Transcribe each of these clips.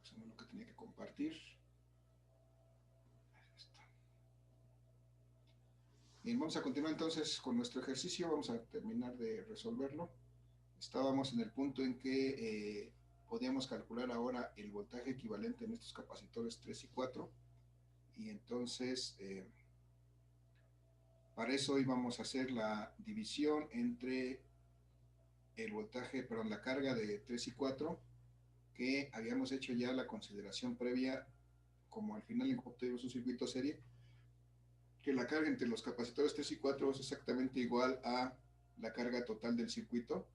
Eso no es lo que tenía que compartir. Bien, vamos a continuar entonces con nuestro ejercicio. Vamos a terminar de resolverlo. Estábamos en el punto en que podíamos calcular ahora el voltaje equivalente en estos capacitores 3 y 4. Y entonces, para eso íbamos a hacer la división entre el voltaje, perdón, la carga de 3 y 4, que habíamos hecho ya la consideración previa, como al final obtuvimos un circuito serie, que la carga entre los capacitores 3 y 4 es exactamente igual a la carga total del circuito,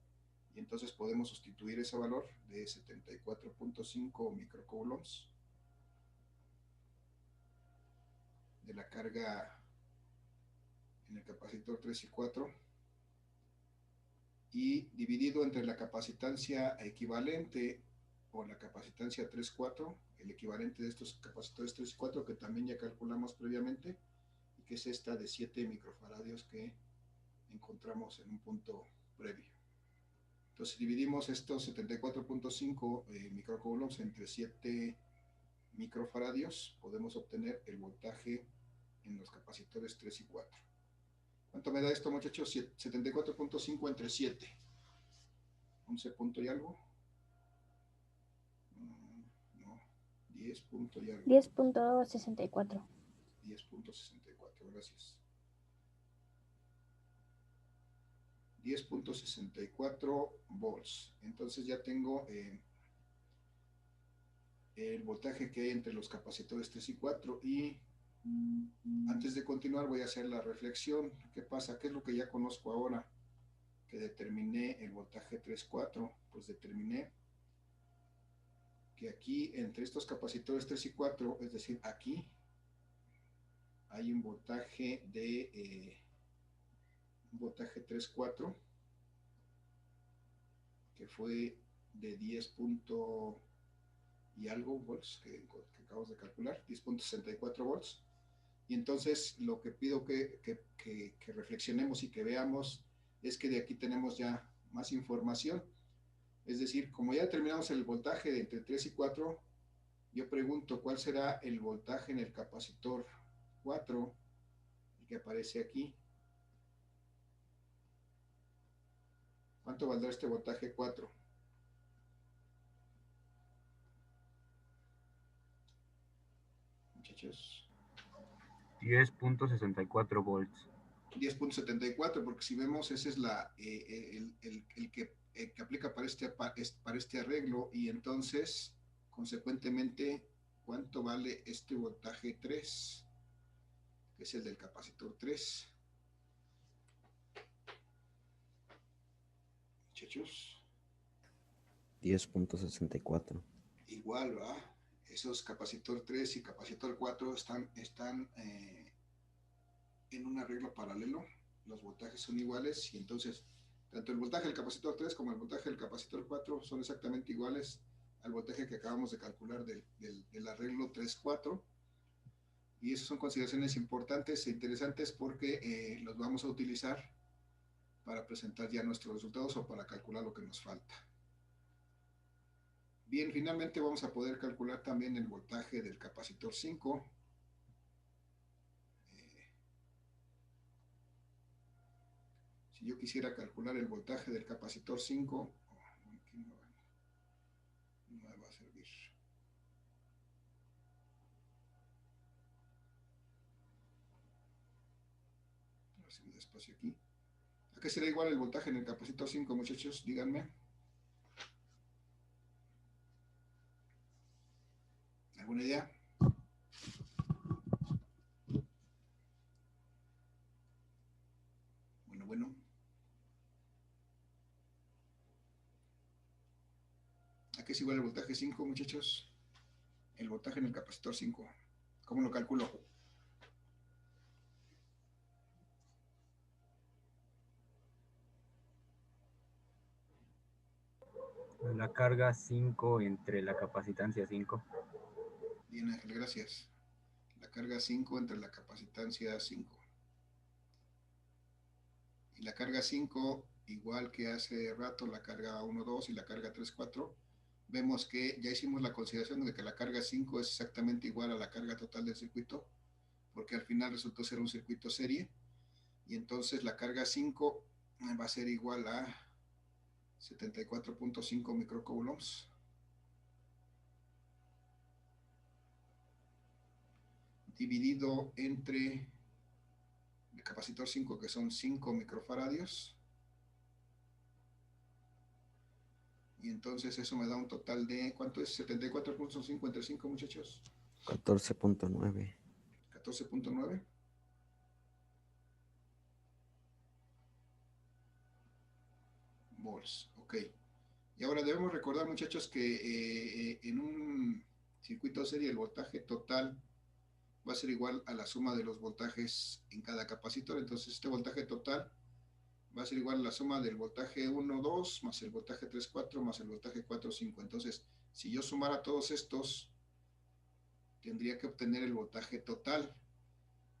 y entonces podemos sustituir ese valor de 74.5 microcoulombs de la carga en el capacitor 3 y 4, y dividido entre la capacitancia equivalente o la capacitancia 3-4, el equivalente de estos capacitores 3 y 4 que también ya calculamos previamente, y que es esta de 7 microfaradios que encontramos en un punto previo. Entonces dividimos estos 74.5 microcoulombs entre 7 microfaradios, podemos obtener el voltaje en los capacitores 3 y 4. ¿Cuánto me da esto, muchachos? 74.5 entre 7. 11 punto y algo. No, 10 punto y algo. 10.64. 10.64, gracias. 10.64 volts. Entonces ya tengo el voltaje que hay entre los capacitores 3 y 4. Y antes de continuar voy a hacer la reflexión. ¿Qué pasa? ¿Qué es lo que ya conozco ahora? Que determiné el voltaje 3-4. Pues determiné que aquí entre estos capacitores 3 y 4, es decir, aquí hay un voltaje de un voltaje 3-4 que fue de 10 punto y algo volts que acabamos de calcular, 10.64 volts. Y entonces lo que pido que reflexionemos y que veamos es que de aquí tenemos ya más información. Es decir, como ya determinamos el voltaje de entre 3 y 4, yo pregunto cuál será el voltaje en el capacitor 4, el que aparece aquí. ¿Cuánto valdrá este voltaje 4? Muchachos. 10.64 volts. 10.74, porque si vemos, ese es el que aplica para este arreglo, y entonces, consecuentemente, ¿cuánto vale este voltaje 3? Que es el del capacitor 3. Muchachos. 10.64. Igual, ¿verdad? Esos capacitor 3 y capacitor 4 están en un arreglo paralelo. Los voltajes son iguales, y entonces tanto el voltaje del capacitor 3 como el voltaje del capacitor 4 son exactamente iguales al voltaje que acabamos de calcular del arreglo 3-4. Y esas son consideraciones importantes e interesantes porque los vamos a utilizar para presentar ya nuestros resultados o para calcular lo que nos falta. Bien, finalmente vamos a poder calcular también el voltaje del capacitor 5. Si yo quisiera calcular el voltaje del capacitor 5, aquí no me va a servir. A ver si me da espacio aquí. ¿A qué será igual el voltaje en el capacitor 5, muchachos? Díganme. ¿Alguna idea? Bueno. ¿A qué es igual el voltaje 5, muchachos? El voltaje en el capacitor 5. ¿Cómo lo calculo? La carga 5 entre la capacitancia 5. Bien, Ángel, gracias. La carga 5 entre la capacitancia 5. Y la carga 5, igual que hace rato la carga 1-2 y la carga 3-4, vemos que ya hicimos la consideración de que la carga 5 es exactamente igual a la carga total del circuito, porque al final resultó ser un circuito serie, y entonces la carga 5 va a ser igual a 74.5 microcoulombs dividido entre el capacitor 5, que son 5 microfaradios, y entonces eso me da un total de, ¿cuánto es? 74.5 entre 5, muchachos. 14.9. 14.9. volts. Ok. Y ahora debemos recordar, muchachos, que en un circuito serie el voltaje total va a ser igual a la suma de los voltajes en cada capacitor. Entonces este voltaje total va a ser igual a la suma del voltaje 1, 2, más el voltaje 3, 4, más el voltaje 4, 5. Entonces, si yo sumara todos estos, tendría que obtener el voltaje total.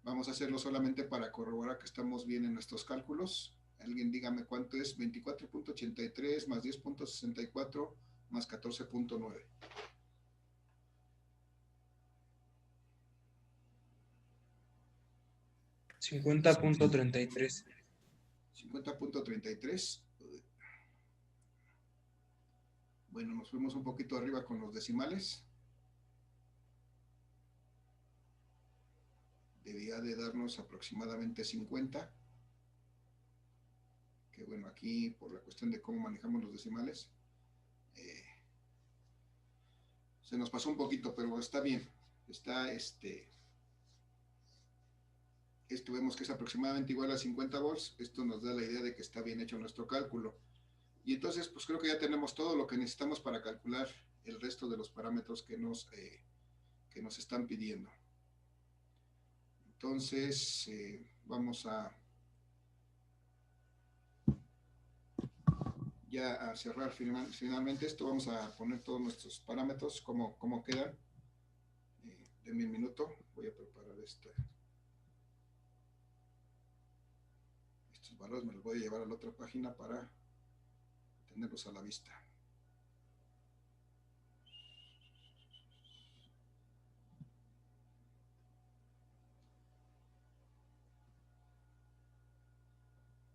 Vamos a hacerlo solamente para corroborar que estamos bien en nuestros cálculos. Alguien dígame cuánto es 24.83 más 10.64 más 14.9. 50.33. 50.33. Bueno, nos fuimos un poquito arriba con los decimales. Debía de darnos aproximadamente 50. Que bueno, aquí por la cuestión de cómo manejamos los decimales, se nos pasó un poquito, pero está bien. Está esto vemos que es aproximadamente igual a 50 volts. Esto nos da la idea de que está bien hecho nuestro cálculo. Y entonces, pues creo que ya tenemos todo lo que necesitamos para calcular el resto de los parámetros que nos están pidiendo. Entonces, vamos a ya a cerrar finalmente esto. Vamos a poner todos nuestros parámetros, cómo quedan. Denme un minuto, voy a preparar estos valores, me los voy a llevar a la otra página para tenerlos a la vista.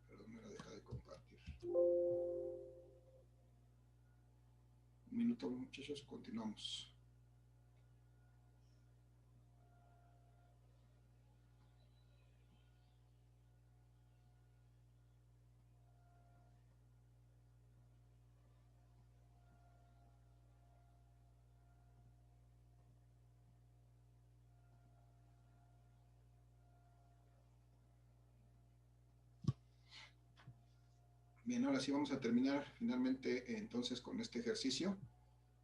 Perdón, me la deja de compartir. Un minuto, muchachos, continuamos. Bien, ahora sí vamos a terminar finalmente entonces con este ejercicio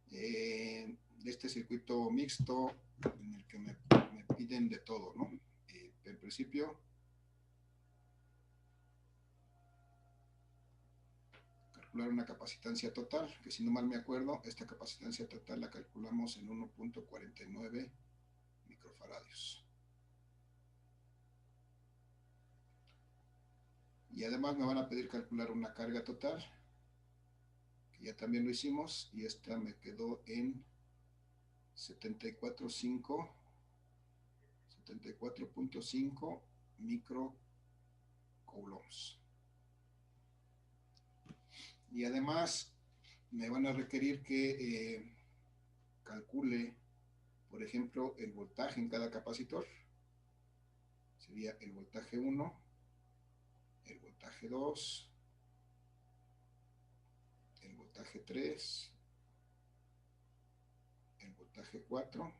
de este circuito mixto en el que me piden de todo, ¿no? En principio, calcular una capacitancia total, que si no mal me acuerdo, esta capacitancia total la calculamos en 1.49 microfaradios. Y además me van a pedir calcular una carga total, que ya también lo hicimos, y esta me quedó en 74.5 microcoulombs. Y además me van a requerir que calcule, por ejemplo, el voltaje en cada capacitor. Sería el voltaje 1, el voltaje 2, el voltaje 3, el voltaje 4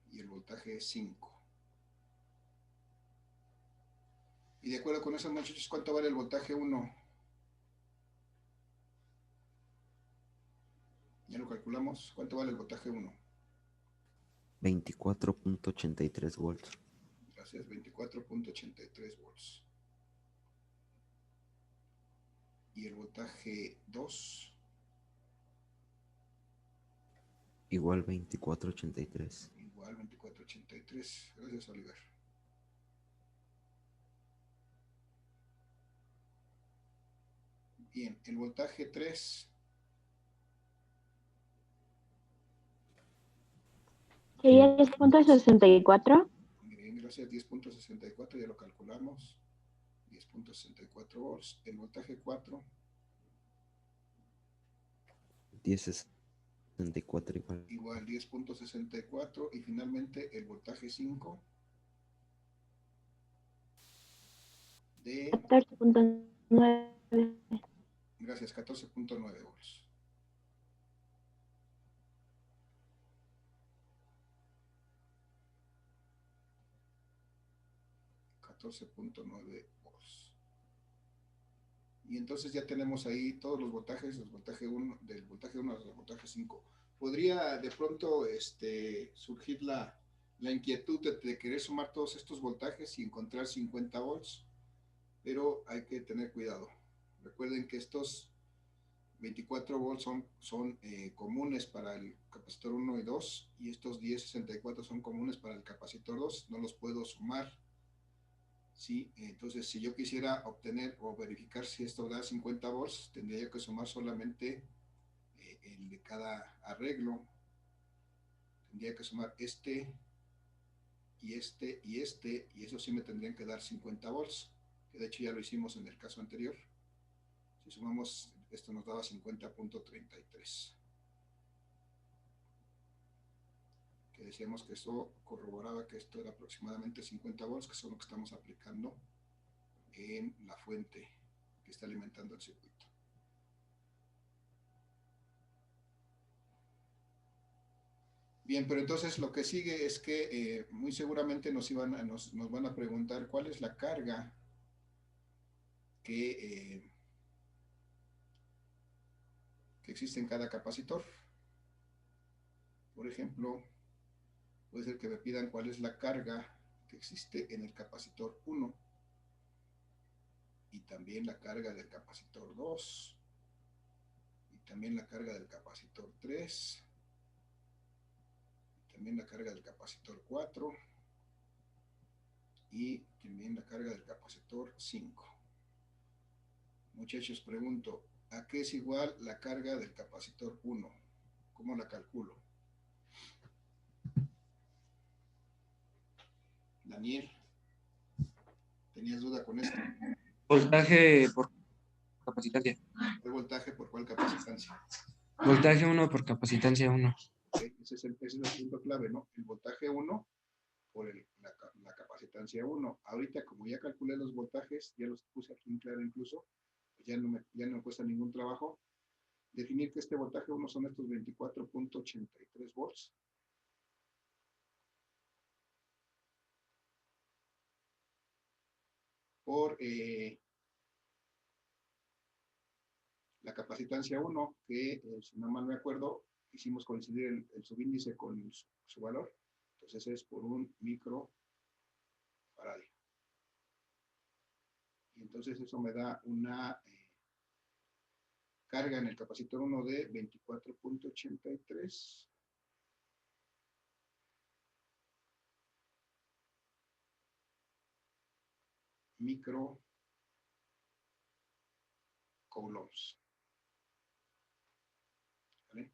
y el voltaje 5. Y de acuerdo con eso, muchachos, ¿cuánto vale el voltaje 1? Ya lo calculamos. ¿Cuánto vale el voltaje 1? 24.83 volts. Gracias, 24.83 volts. ¿Y el voltaje 2? Igual 24.83. Igual 24.83. Gracias, Oliver. Bien, el voltaje 3. Sería 10.64. Bien, gracias. 10.64, ya lo calculamos. 10.64 volts. El voltaje 4. 10.64 igual. Igual 10.64. Y finalmente el voltaje 5 de, 14.9. gracias, 14.9 volts. .9 volts. Y entonces ya tenemos ahí todos los voltajes, del voltaje 1 al voltaje 5. Podría de pronto surgir la inquietud de querer sumar todos estos voltajes y encontrar 50 volts, pero hay que tener cuidado. Recuerden que estos 24 volts son comunes para el capacitor 1 y 2, y estos 10.64 son comunes para el capacitor 2. No los puedo sumar. Sí, entonces si yo quisiera obtener o verificar si esto da 50 volts, tendría que sumar solamente el de cada arreglo. Tendría que sumar este y este y este, y eso sí me tendrían que dar 50 volts, que de hecho ya lo hicimos en el caso anterior. Si sumamos, esto nos daba 50.33. Que decíamos que eso corroboraba que esto era aproximadamente 50 volts, que son lo que estamos aplicando en la fuente que está alimentando el circuito. Bien, pero entonces lo que sigue es que muy seguramente nos van a preguntar cuál es la carga que existe en cada capacitor. Por ejemplo, puede ser que me pidan cuál es la carga que existe en el capacitor 1 y también la carga del capacitor 2 y también la carga del capacitor 3 y también la carga del capacitor 4 y también la carga del capacitor 5. Muchachos, pregunto, ¿a qué es igual la carga del capacitor 1? ¿Cómo la calculo? Daniel, ¿tenías duda con esto? Voltaje por capacitancia. ¿Cuál voltaje por cuál capacitancia? Voltaje 1 por capacitancia 1. Okay, ese es el punto clave, ¿no? El voltaje 1 por la capacitancia 1. Ahorita, como ya calculé los voltajes, ya los puse aquí en claro incluso, pues ya no me cuesta ningún trabajo definir que este voltaje 1 son estos 24.83 volts. Por la capacitancia 1, que si no mal me acuerdo, hicimos coincidir el subíndice con su valor. Entonces es por un microfarad. Y entonces eso me da una carga en el capacitor 1 de 24.83 microcoulombs. ¿Vale?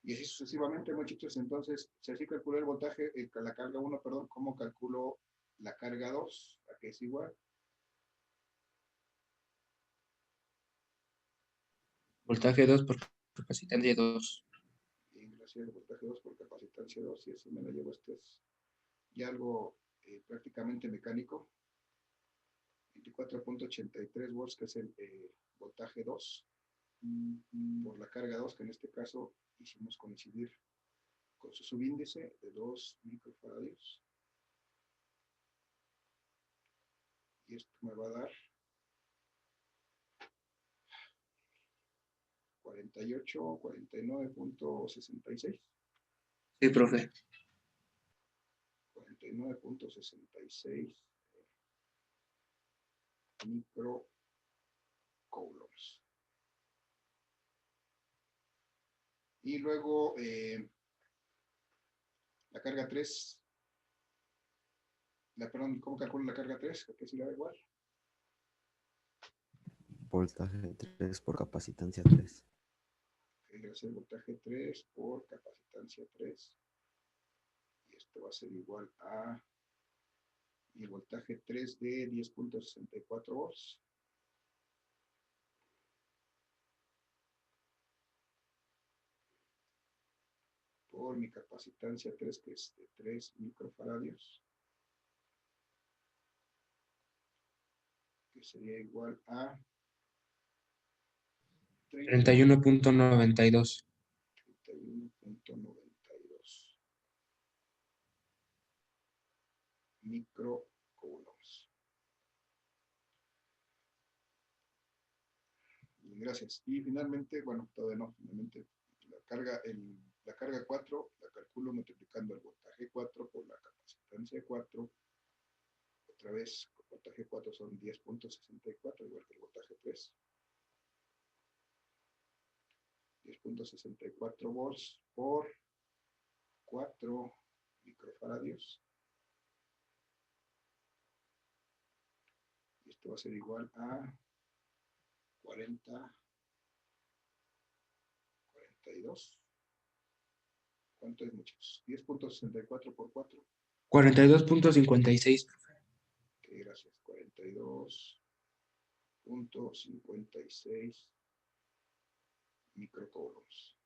Y así sucesivamente, muchachos. Entonces, si así calculo el voltaje, la carga 1, perdón, ¿cómo calculo la carga 2? ¿A qué es igual? Voltaje 2 por capacitancia 2. Bien, gracias. Voltaje 2 por capacitancia 2. Y eso me lo llevo. Esto es ya algo prácticamente mecánico. 24.83 volts, que es el voltaje 2, por la carga 2, que en este caso hicimos coincidir con su subíndice de 2 microfaradios. Y esto me va a dar 49.66. Sí, profe. 49.66 microcoulombs. Y luego la carga 3, perdón, ¿cómo calculo la carga 3? Que sí la da igual. voltaje 3 por capacitancia 3. Gracias, voltaje 3 por capacitancia 3. Y esto va a ser igual a el voltaje 3 de 10.64 volts. Por mi capacitancia 3, que es de 3 microfaradios. Que sería igual a 31.92. 31.92 microcoulombs. Gracias. Y finalmente, bueno, todavía no, finalmente la carga 4 la calculo multiplicando el voltaje 4 por la capacitancia 4. Otra vez, el voltaje 4 son 10.64, igual que el voltaje 3. 10.64 volts por 4 microfaradios. Y esto va a ser igual a 42. ¿Cuánto es, muchachos? 10.64 por 4. 42.56. Ok, gracias. 42.56 microcoulombs.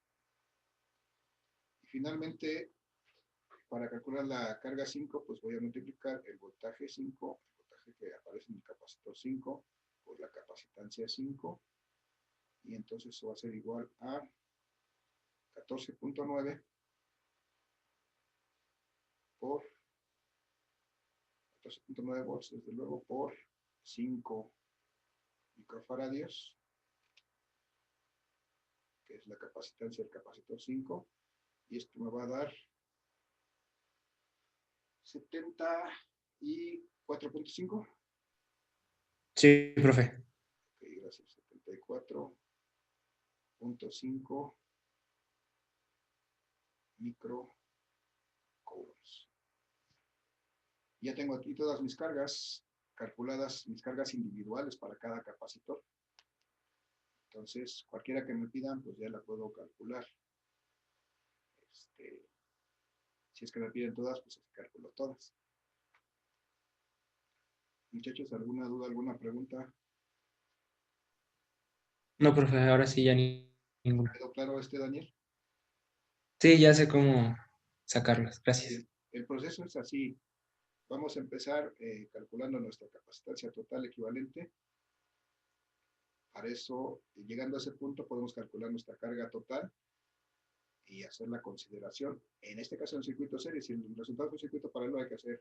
Y finalmente, para calcular la carga 5, pues voy a multiplicar el voltaje 5, el voltaje que aparece en el capacitor 5, por la capacitancia 5. Y entonces eso va a ser igual a 14.9 por 14.9 volts, desde luego, por 5 microfaradios, que es la capacitancia del capacitor 5, y esto me va a dar 74.5. Sí, profe. Ok, gracias. 74.5 microcoulombs. Ya tengo aquí todas mis cargas calculadas, mis cargas individuales para cada capacitor. Entonces, cualquiera que me pidan, pues ya la puedo calcular. Si es que me piden todas, pues calculo todas. Muchachos, ¿alguna duda, alguna pregunta? No, profe, ahora sí ya ninguna. ¿Quedó claro Daniel? Sí, ya sé cómo sacarlas. Gracias. El proceso es así. Vamos a empezar calculando nuestra capacitancia total equivalente. Para eso, llegando a ese punto, podemos calcular nuestra carga total y hacer la consideración. En este caso, en circuito serie, si el resultado es un circuito paralelo, hay que hacer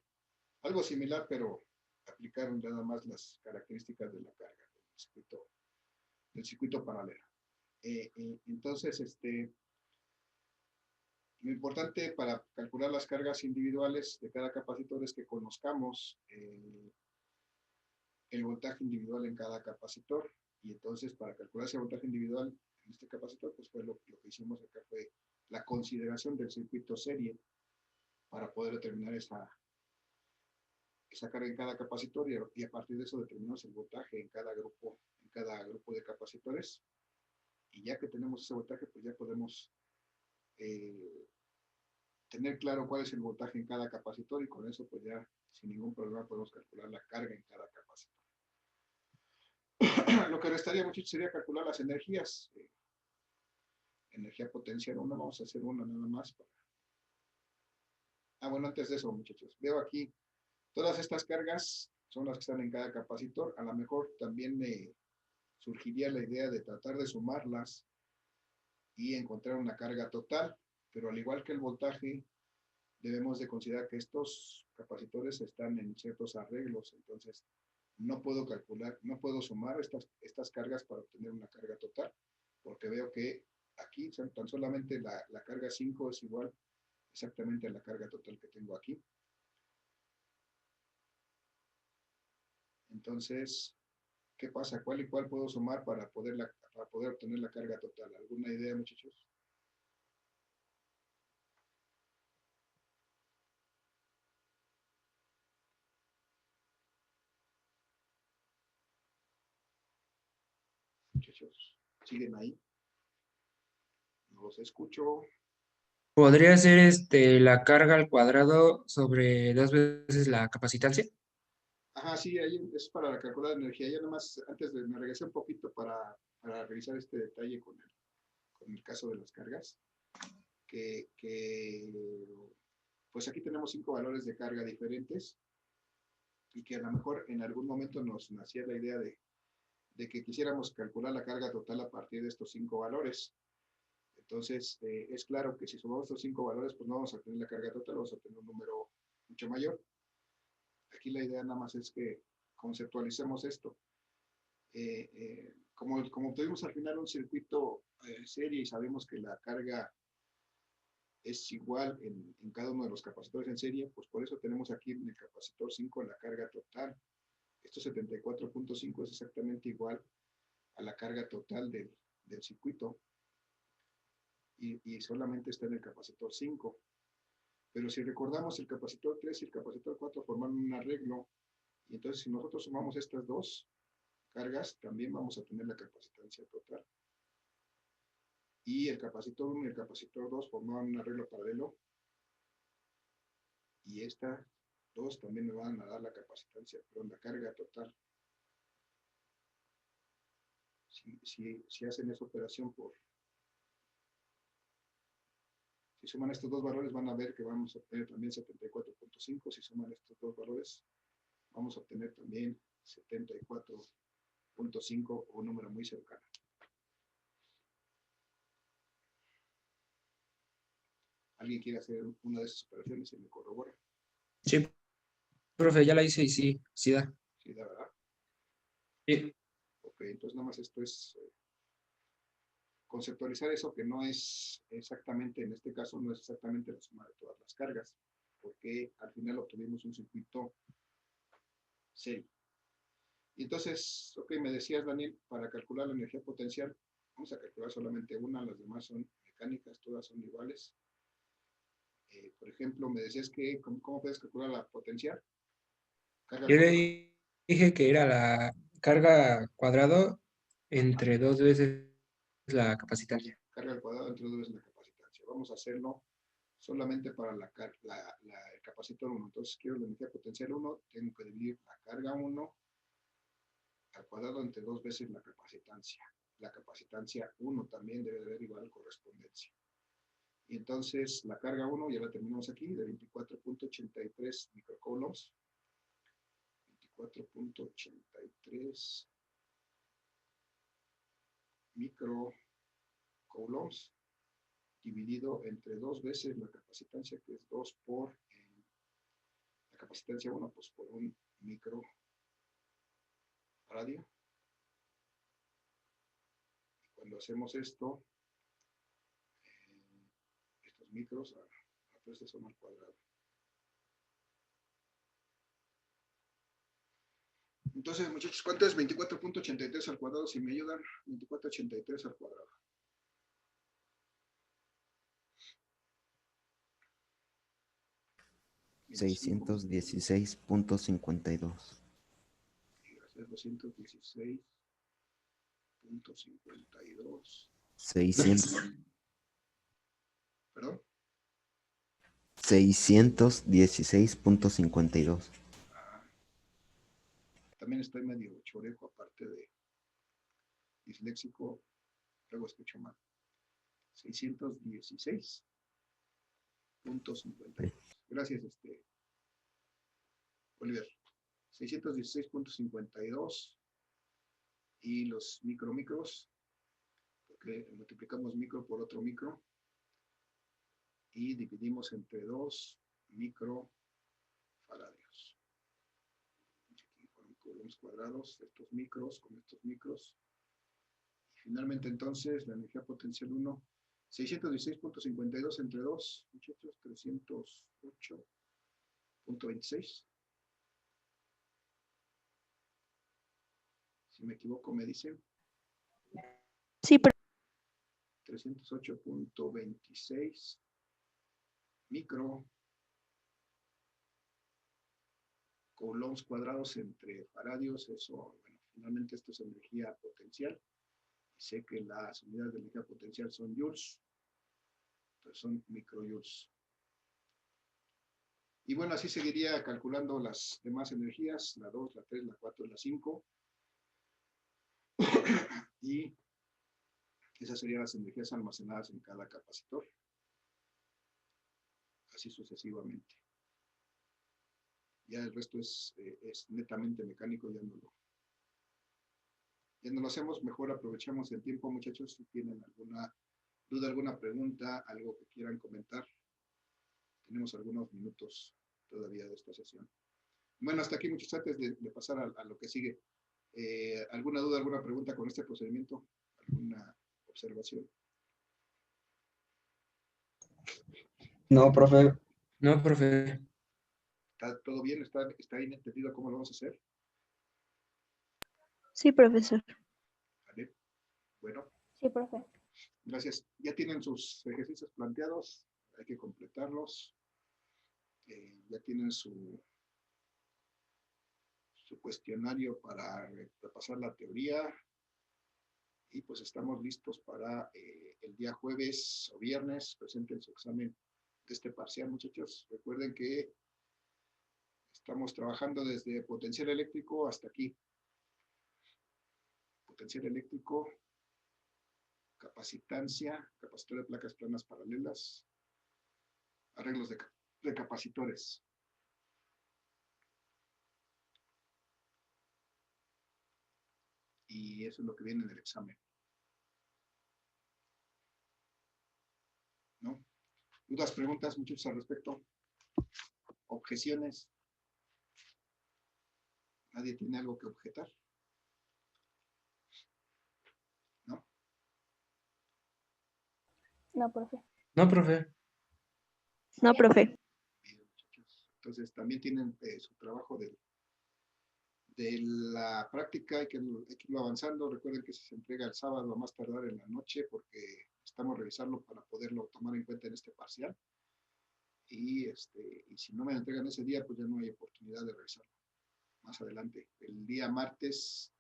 algo similar, pero aplicar nada más las características de la carga del circuito paralelo. Entonces, lo importante para calcular las cargas individuales de cada capacitor es que conozcamos el voltaje individual en cada capacitor. Y entonces, para calcular ese voltaje individual en este capacitor, pues fue lo que hicimos acá, fue la consideración del circuito serie para poder determinar esa carga en cada capacitor, y a partir de eso determinamos el voltaje en cada grupo de capacitores. Y ya que tenemos ese voltaje, pues ya podemos tener claro cuál es el voltaje en cada capacitor, y con eso pues ya sin ningún problema podemos calcular la carga en cada capacitor. Lo que restaría, muchachos, sería calcular las energías. Energía potencial 1, vamos a hacer una nada más. Bueno, antes de eso, muchachos, veo aquí todas estas cargas son las que están en cada capacitor. A lo mejor también me surgiría la idea de tratar de sumarlas y encontrar una carga total, pero al igual que el voltaje, debemos de considerar que estos capacitores están en ciertos arreglos. Entonces no puedo calcular, no puedo sumar estas cargas para obtener una carga total, porque veo que aquí tan solamente la carga 5 es igual exactamente a la carga total que tengo aquí. Entonces, ¿qué pasa? ¿Cuál y cuál puedo sumar para poder obtener la carga total? ¿Alguna idea, muchachos? muchachos? ¿Siguen ahí? No los escucho. ¿Podría ser la carga al cuadrado sobre 2 veces la capacitancia? Ajá, sí, ahí es para calcular la energía. Ya nada más, antes de, me regresé un poquito para revisar este detalle con el caso de las cargas, pues aquí tenemos 5 valores de carga diferentes y que a lo mejor en algún momento nos nacía la idea de que quisiéramos calcular la carga total a partir de estos 5 valores. Entonces, es claro que si sumamos estos 5 valores, pues no vamos a tener la carga total, vamos a tener un número mucho mayor. Aquí la idea nada más es que conceptualicemos esto. Como tuvimos al final un circuito serie y sabemos que la carga es igual en cada uno de los capacitores en serie, pues por eso tenemos aquí en el capacitor 5 la carga total. Esto 74.5 es exactamente igual a la carga total del circuito y solamente está en el capacitor 5. Pero si recordamos, el capacitor 3 y el capacitor 4 forman un arreglo, y entonces si nosotros sumamos estas dos cargas, también vamos a tener la capacitancia total. Y el capacitor 1 y el capacitor 2 forman un arreglo paralelo, y estas dos también me van a dar la capacitancia, perdón, la carga total. Si hacen esa operación si suman estos dos valores, van a ver que vamos a obtener también 74.5. Si suman estos dos valores, vamos a obtener también 74.5 o un número muy cercano. ¿Alguien quiere hacer una de esas operaciones y me corrobora? Sí, profe, ya la hice y sí, sí da. Sí, la verdad. Sí. Ok, entonces nada más esto es conceptualizar eso, que no es exactamente, en este caso, no es exactamente la suma de todas las cargas, porque al final obtuvimos un circuito serie. Y entonces, ok, me decías, Daniel, para calcular la energía potencial, vamos a calcular solamente una, las demás son mecánicas, todas son iguales. Por ejemplo, me decías que, ¿cómo puedes calcular la potencial? Yo le dije que era la carga al cuadrado entre 2 veces la capacitancia. Carga al cuadrado entre 2 veces la capacitancia. Vamos a hacerlo solamente para el capacitor 1. Entonces, quiero la energía potencial 1, tengo que dividir la carga 1 al cuadrado entre 2 veces la capacitancia. La capacitancia 1 también debe de haber igual correspondencia. Y entonces la carga 1, ya la terminamos aquí, de 24.83 microcoulombs. 24.83 microcoulombs dividido entre 2 veces la capacitancia, que es 2 por la capacitancia 1, pues por un micro radio. Y cuando hacemos esto, estos micros a 3 son al cuadrado. Entonces, muchachos, ¿cuánto es 24.83 al cuadrado? Si me ayudan, 24.83 al cuadrado. Seiscientos 616.52. Gracias, 216.52. 600, ¿Perdón? 616.52. También estoy medio chorejo, aparte de disléxico, luego escucho mal. 616.52. Gracias, Oliver. 616.52 y los micros, porque multiplicamos micro por otro micro y dividimos entre 2 microfaradios. Aquí fueron coulombs cuadrados, estos micros con estos micros. Y finalmente entonces la energía potencial 1, 616.52 entre 2, muchachos, 308.26. Si me equivoco, me dicen. Sí, pero 308.26 micro coulombs cuadrados entre faradios. Eso, bueno, finalmente esto es energía potencial. Sé que las unidades de energía potencial son joules, entonces son microjoules. Y bueno, así seguiría calculando las demás energías, la 2, la 3, la 4 y la 5. Y esas serían las energías almacenadas en cada capacitor. Así sucesivamente. Ya el resto es netamente mecánico, ya no lo hacemos, mejor aprovechamos el tiempo, muchachos, si tienen alguna duda, alguna pregunta, algo que quieran comentar. Tenemos algunos minutos todavía de esta sesión. Bueno, hasta aquí, muchachos, antes de pasar a lo que sigue. ¿Alguna duda, alguna pregunta con este procedimiento? ¿Alguna observación? No, profe. No, profe. ¿Está todo bien? ¿Está bien entendido cómo lo vamos a hacer? Sí, profesor. ¿Vale? Bueno, Sí, profe. gracias. Ya tienen sus ejercicios planteados, hay que completarlos. Ya tienen su cuestionario para repasar la teoría. Y pues estamos listos para el día jueves o viernes. Presenten su examen de este parcial, muchachos. Recuerden que estamos trabajando desde potencial eléctrico hasta aquí. Potencial eléctrico, capacitancia, capacitor de placas planas paralelas, arreglos de capacitores. Y eso es lo que viene en el examen. ¿No? ¿Dudas, preguntas, muchachos, al respecto? ¿Objeciones? ¿Nadie tiene algo que objetar? ¿No? No, profe. No, profe. No, profe. Bien, muchachos. Entonces también tienen su trabajo de la práctica, hay que irlo avanzando. Recuerden que se entrega el sábado a más tardar en la noche porque estamos revisando para poderlo tomar en cuenta en este parcial. Y si no me lo entregan ese día, pues ya no hay oportunidad de revisarlo más adelante. El día martes,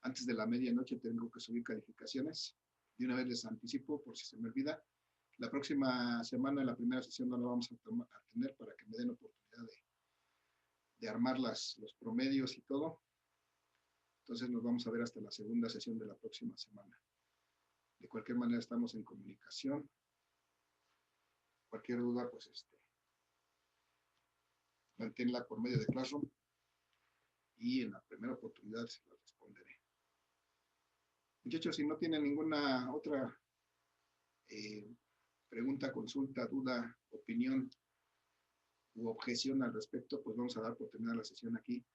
antes de la medianoche, tengo que subir calificaciones. De una vez les anticipo, por si se me olvida. La próxima semana, la primera sesión, no la vamos a tener para que me den oportunidad de armar los promedios y todo. Entonces nos vamos a ver hasta la segunda sesión de la próxima semana. De cualquier manera estamos en comunicación. Cualquier duda, pues manténla por medio de Classroom y en la primera oportunidad se la responderé. Muchachos, si no tienen ninguna otra pregunta, consulta, duda, opinión u objeción al respecto, pues vamos a dar por terminada la sesión aquí.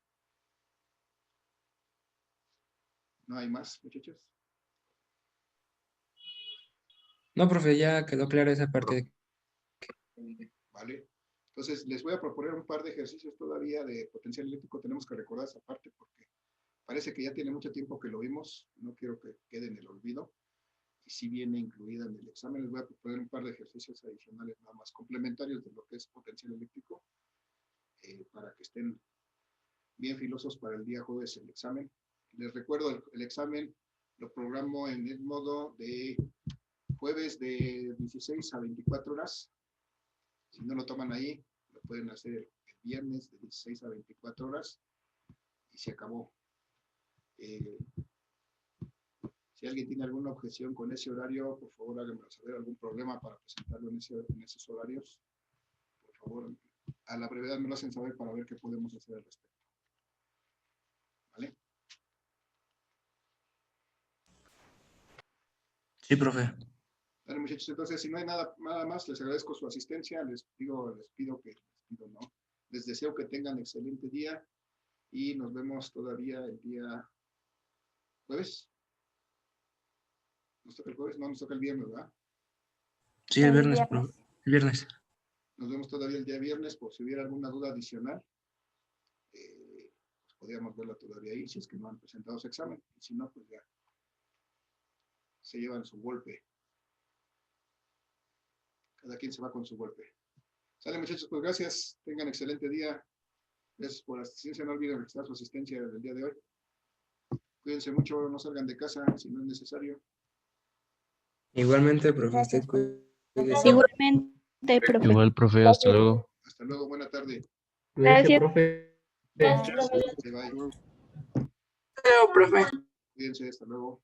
¿No hay más, muchachos? No, profe, ya quedó clara esa parte. Vale. Entonces, les voy a proponer un par de ejercicios todavía de potencial eléctrico. Tenemos que recordar esa parte porque parece que ya tiene mucho tiempo que lo vimos. No quiero que quede en el olvido. Y si viene incluida en el examen, les voy a proponer un par de ejercicios adicionales nada más, complementarios de lo que es potencial eléctrico, para que estén bien filosos para el día jueves el examen. Les recuerdo, el examen lo programo en el modo de jueves de 16 a 24 horas. Si no lo toman ahí, lo pueden hacer el viernes de 16 a 24 horas y se acabó. Si alguien tiene alguna objeción con ese horario, por favor háganmelo saber, algún problema para presentarlo en esos horarios. Por favor, a la brevedad me lo hacen saber para ver qué podemos hacer al respecto. ¿Vale? Sí, profe. Vale, muchachos, entonces si no hay nada más, les agradezco su asistencia, les pido no. Les deseo que tengan excelente día y nos vemos todavía el día jueves. ¿Nos toca el jueves? No, nos toca el viernes, ¿verdad? Sí, el viernes, profe. El viernes. Nos vemos todavía el día viernes por si hubiera alguna duda adicional. Pues podríamos verla todavía ahí si es que no han presentado su examen. Y si no, pues ya se llevan su golpe. Cada quien se va con su golpe. Sale, muchachos, pues gracias. Tengan excelente día. Gracias por la asistencia. No olviden registrar su asistencia del día de hoy. Cuídense mucho, no salgan de casa si no es necesario. Igualmente, profe, usted cuídese. Igualmente, profe. Igual, profe, hasta luego. Hasta luego, buena tarde. Cuídese, Gracias. profe. Bye, bye. Chao, profe. Cuídense, hasta luego.